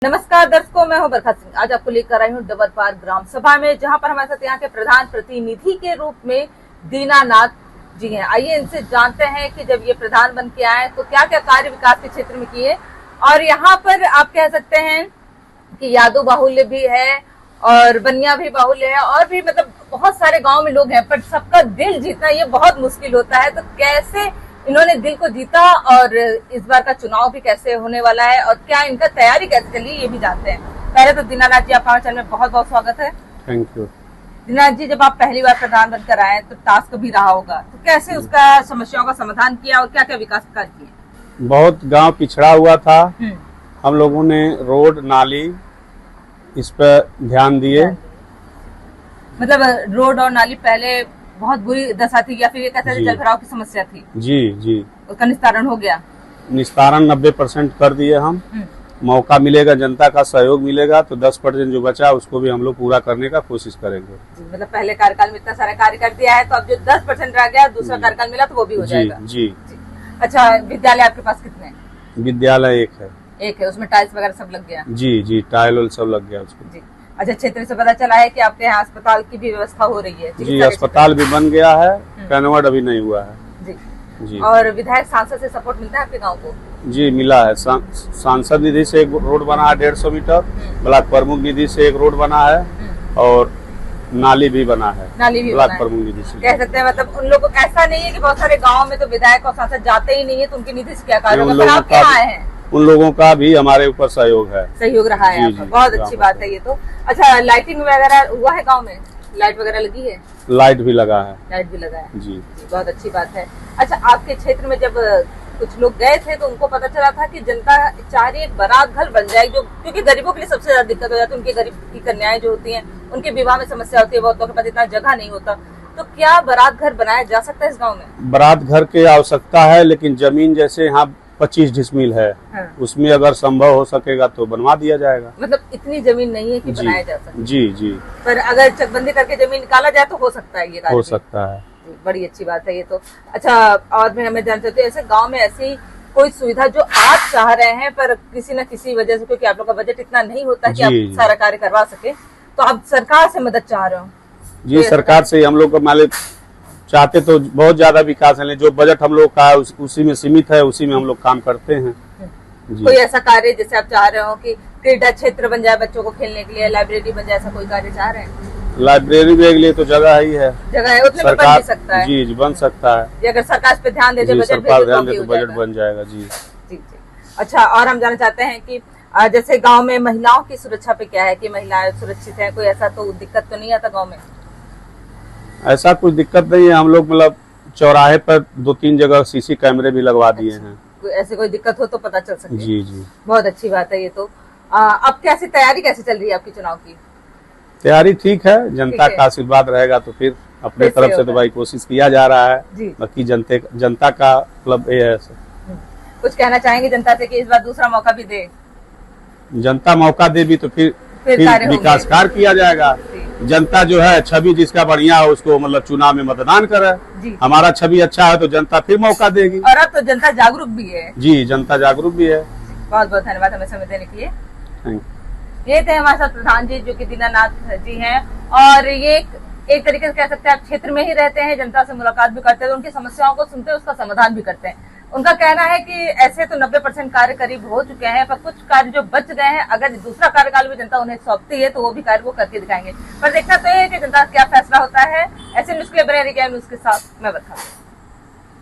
नमस्कार दर्शकों, मैं हूं बरखा सिंह। आज आपको लेकर आई हूं डबरपार ग्राम सभा में, जहां पर हमारे साथ यहाँ के प्रधान प्रतिनिधि के रूप में दीनानाथ जी हैं। आइए इनसे जानते हैं कि जब ये प्रधान बन के आए तो क्या क्या कार्य विकास के क्षेत्र में किए। और यहाँ पर आप कह सकते हैं कि यादव बाहुल्य भी है और बनिया भी बाहुल्य है और भी मतलब बहुत सारे गाँव में लोग हैं, पर सबका दिल जीतना ये बहुत मुश्किल होता है। तो कैसे इन्होंने दिल को जीता और इस बार का चुनाव भी कैसे होने वाला है और क्या इनका तैयारी कैसे चली ये भी जानते हैं। पहले तो दीनानाथ जी, आपका चैनल में बहुत बहुत स्वागत है। Thank you. दीनानाथ जी, जब आप पहली बार प्रधान बनकर आए तो टास्क भी रहा होगा, तो कैसे उसका समस्याओं का समाधान किया और क्या क्या विकास कार्य किए? बहुत गांव पिछड़ा हुआ था, हम लोगों ने रोड नाली इस पर ध्यान दिए। मतलब रोड और नाली पहले बहुत बुरी दशा थी या फिर ये कहते थे जल भराव की समस्या थी? जी, उसका निस्तारण हो गया? निस्तारण 90% कर दिए हम। मौका मिलेगा, जनता का सहयोग मिलेगा तो 10% जो बचा उसको भी हम लोग पूरा करने का कोशिश करेंगे। मतलब पहले कार्यकाल में इतना सारा कार्य कर दिया है तो अब जो 10% रह गया दूसरा कार्यकाल मिला तो वो भी हो जाएगा। जी। अच्छा, विद्यालय आपके पास कितने हैं? विद्यालय एक है। उसमें टाइल्स वगैरह सब लग गया? जी, टाइल सब लग गया उसको। जी। अच्छा, क्षेत्र से पता चला है कि आपके यहाँ अस्पताल की भी व्यवस्था हो रही है? जी, अस्पताल भी बन गया है, कन्वर्ट अभी नहीं हुआ है। जी। और विधायक सांसद से सपोर्ट मिलता है आपके गांव को? जी, मिला है। सांसद निधि से एक रोड बना है 150 मीटर, ब्लॉक प्रमुख निधि से एक रोड बना है और नाली भी बना है ब्लॉक प्रमुख निधि से। कह सकते हैं मतलब उन लोगों को ऐसा नहीं है कि बहुत सारे गाँव में तो विधायक और सांसद जाते ही नहीं है, तो उनकी निधि से क्या कार्य होगा? आप क्या आए हैं? उन लोगों का भी हमारे ऊपर सहयोग रहा है। बहुत अच्छी बात है ये तो। अच्छा, लाइटिंग वगैरह हुआ है गांव में? लाइट वगैरह लगी है? लाइट भी लगा है। जी, बहुत अच्छी बात है। अच्छा, आपके क्षेत्र में जब कुछ लोग गए थे तो उनको पता चला था कि जनता चाह रही एक बारात घर बन जाए, जो क्योंकि गरीबों के लिए सबसे ज्यादा दिक्कत हो जाती है। उनके गरीब की कन्याएं जो होती हैं उनके विवाह में समस्या होती है, बहुतों के पास इतना जगह नहीं होता। तो क्या बारात घर बनाया जा सकता है इस गाँव में? बारात घर की आवश्यकता है, लेकिन जमीन जैसे यहाँ 25 डिसमिल है, उसमें अगर संभव हो सकेगा तो बनवा दिया जाएगा। मतलब इतनी जमीन नहीं है कि बनाया जा सके? जी। पर अगर चकबंदी करके जमीन निकाला जाए तो हो सकता है, ये हो सकता है। बड़ी अच्छी बात है ये तो। अच्छा, और भी हमें जानते थे ऐसे गांव में ऐसी कोई सुविधा जो आप चाह रहे हैं पर किसी न किसी वजह से, क्योंकि आप लोग का बजट इतना नहीं होता कि आप सारा कार्य करवा सके, तो आप सरकार से मदद चाह रहे हो? जी, सरकार से हम लोग का चाहते तो बहुत ज्यादा विकास है, जो बजट हम लोग का है उसी में सीमित है, उसी में हम लोग काम करते हैं। कोई ऐसा कार्य जैसे आप चाह रहे हो कि क्रीड़ा क्षेत्र बन जाए बच्चों को खेलने के लिए, लाइब्रेरी बन जाए, ऐसा कोई कार्य चाह रहे हैं? लाइब्रेरी के लिए तो जगह ही है, उसमें बन भी सकता है। जी, बन सकता है। अगर सरकार इस पे ध्यान दे, सरकार ध्यान दे तो बजट बन जाएगा। जी। अच्छा, और हम जानना चाहते हैं कि जैसे गाँव में महिलाओं की सुरक्षा पे क्या है कि महिलाएं सुरक्षित है? कोई ऐसा तो दिक्कत तो नहीं आता गाँव में? ऐसा कुछ दिक्कत नहीं है। हम लोग मतलब चौराहे पर 2-3 जगह सीसी कैमरे भी लगवा दिए हैं। ऐसे कोई दिक्कत हो तो पता चल सके। जी। बहुत अच्छी बात है ये तो। अब कैसी तैयारी कैसे चल रही है आपकी चुनाव की? तैयारी ठीक है, जनता का आशीर्वाद रहेगा तो फिर अपने तरफ से तो भाई कोशिश किया जा रहा है। बाकी जनता का मतलब ये है। कुछ कहना चाहेंगे जनता से कि इस बार दूसरा मौका भी दे? जनता मौका दे भी तो फिर विकास कार्य किया जाएगा। जनता जो है छवि जिसका बढ़िया हो उसको मतलब चुनाव में मतदान करे। हमारा छवि अच्छा है तो जनता फिर मौका देगी। और अब तो जनता जागरूक भी है। जी, जनता जागरूक भी है। बहुत बहुत धन्यवाद हमें समय देने के लिए। ये थे हमारे साथ प्रधान जी, जो कि दीनानाथ जी हैं। और ये एक तरीके से कह सकते हैं आप क्षेत्र में ही रहते हैं, जनता से मुलाकात भी करते हैं, उनकी समस्याओं को सुनते हैं, उसका समाधान भी करते हैं। उनका कहना है कि ऐसे तो 90% कार्य करीब हो चुके हैं, पर कुछ कार्य जो बच गए हैं, अगर दूसरा कार्यकाल भी जनता उन्हें सौंपती है तो वो भी कार्य वो करके दिखाएंगे। पर देखना तो है कि जनता क्या फैसला होता है। ऐसे न्यूज़ के लिए बने रहिए न्यूज़ के साथ, मैं बरखा।